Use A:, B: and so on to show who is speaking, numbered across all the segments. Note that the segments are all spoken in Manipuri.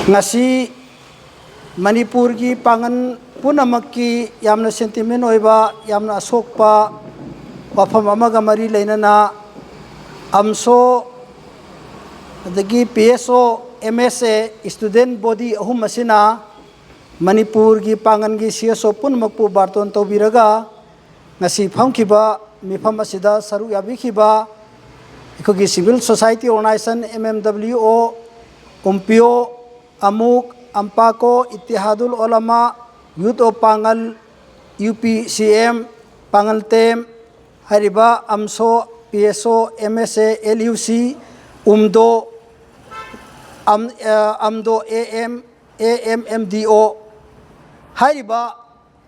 A: ngasi Manipur ki pangan punamaki yamna sentiment oiba yamna asokpa wafam amaga mari leinana amso adagi PSO MSA student body ahum asina Manipur ki pangan ki CSO punamakpu barton tobiraga ngasi phamkiba mifam asida saru yabikhiba ikogi civil society organization MMWO Umpio Amuk Ampako Ittihadul Ulama Youth of Pangal UPCM Pangal Tem Hariba Amso PSO MSA LUC Amdo AMMDO Hariba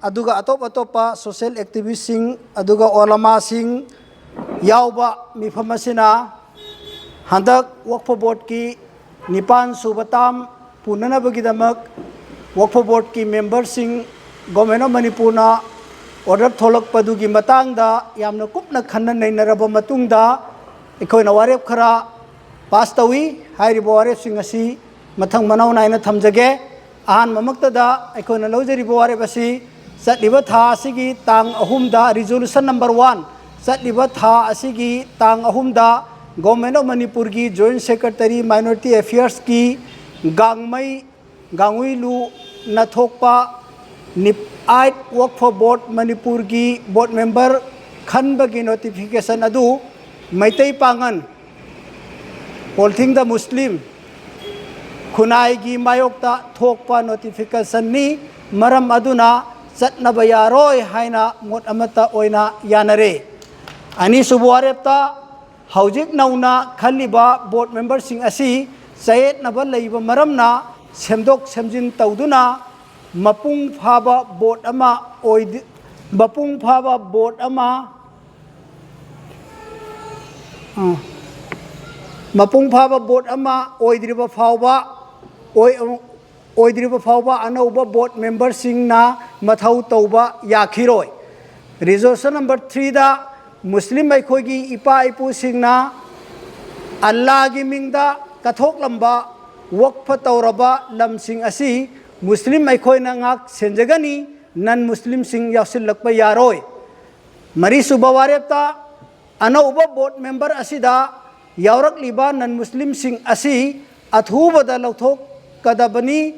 A: aduga atop social activist sing aduga ulama sing yauba mifamasina handak work for board ki Nipan Subatam Punana Bagidamak work for board ki member sing Government of Manipurna order Tholok Padugi Matangda Yamna Kupna Khana Nainaraba Matungda Ikoina Warep Khara Pastawi Haribo Warep Singasi Matang Manau Naina Thamjage Ahan Mamaktada Ikoina Lojari Warepasi Satliba Tha Asigi Tang Ahumda Resolution number 1 Satliba Tha Asigi Tang Ahumda Government of Manipur ki Joint Secretary Minority Affairs ki Gangmai Gangwilu Nathokpa Nip-8 Work for Board Manipur ki board member Khanba ki notification adu Maitai Pangan Polthing the Muslim Khunai ki Mayokta Thokpa notification ni Maram aduna Satnaba yaroi haina mot amata oina yanare Ani subuarepta Haujik nauna khaliba board member sing asi sayet naba leiba maramna semdok semjin tauduna mapung phaba board ama oid mapung phaba board ama mapung phaba board ama oidriba phawba oidriba phawba anauba board member sing na mathau tauba yakhiroi resolution number 3 da Muslim Maikogi Ipa Ipu Singna Allah Gimingda Kathok Lamba Wok Patauraba Lam Sing Asi Muslim Maikoi Nangak Senjagani Nan Muslim Sing Yasil Lakpa Yaroi Mari Subawarepta Ana Uba board member Asida Yaurak Liba Nan Muslim Sing Asi Athubada Lauthok Kadabani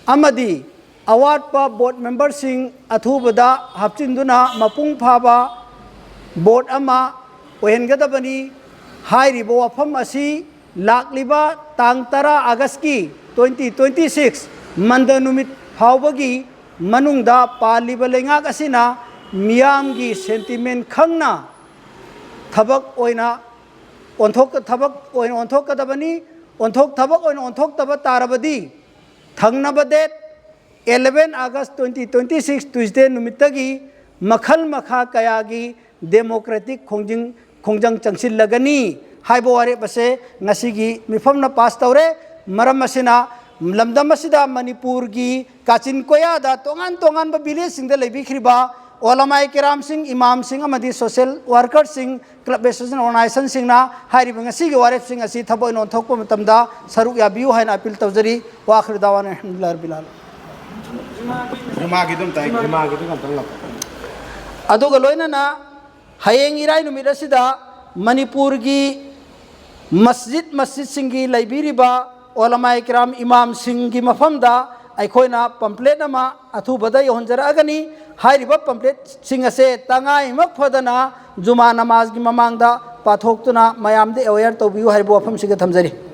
A: Amadi Award Pa board member Sing Athubada Hapchinduna Mapung Phaba board ama ohengadabani hairibo wafam asi lakliba tang tara Agaski 2026 manda numit phawbagi manungda paliba lengak asina miyamgi sentiment khangna thabak oina onthok thabak oina onthok kadabani onthok thabak oina onthok taba tarabadi thangnaba date 11 August 2026 Tuesday numitagi makhal makha kayagi democratic khongjang changsil lagani haibo ware base ngasigi mifamna pass tawre maram asina lamdam asida Manipur gi kachin koya da tongan ba village sing da lebi khriba olamai kiram sing imam sing amadi social worker sing club association organization sing na hairi ngasigi ware sing asi thabo non thokpa matamda saruk ya biu haina appeal tawjari wa akhir dawana alhamdulillah rabbil alamin ma gi dum tang aduga loina na Hayeng irai numit asida Manipur gi masjid singgi laibiriba olamai kiram imam singgi mafamda aikoina pamphlet ama athubada yohonjara agani hairiba pamphlet singase tangai makfadana juma namaz gi mamangda pathoktuna mayamde aware tobiu haibo afam siga thamjari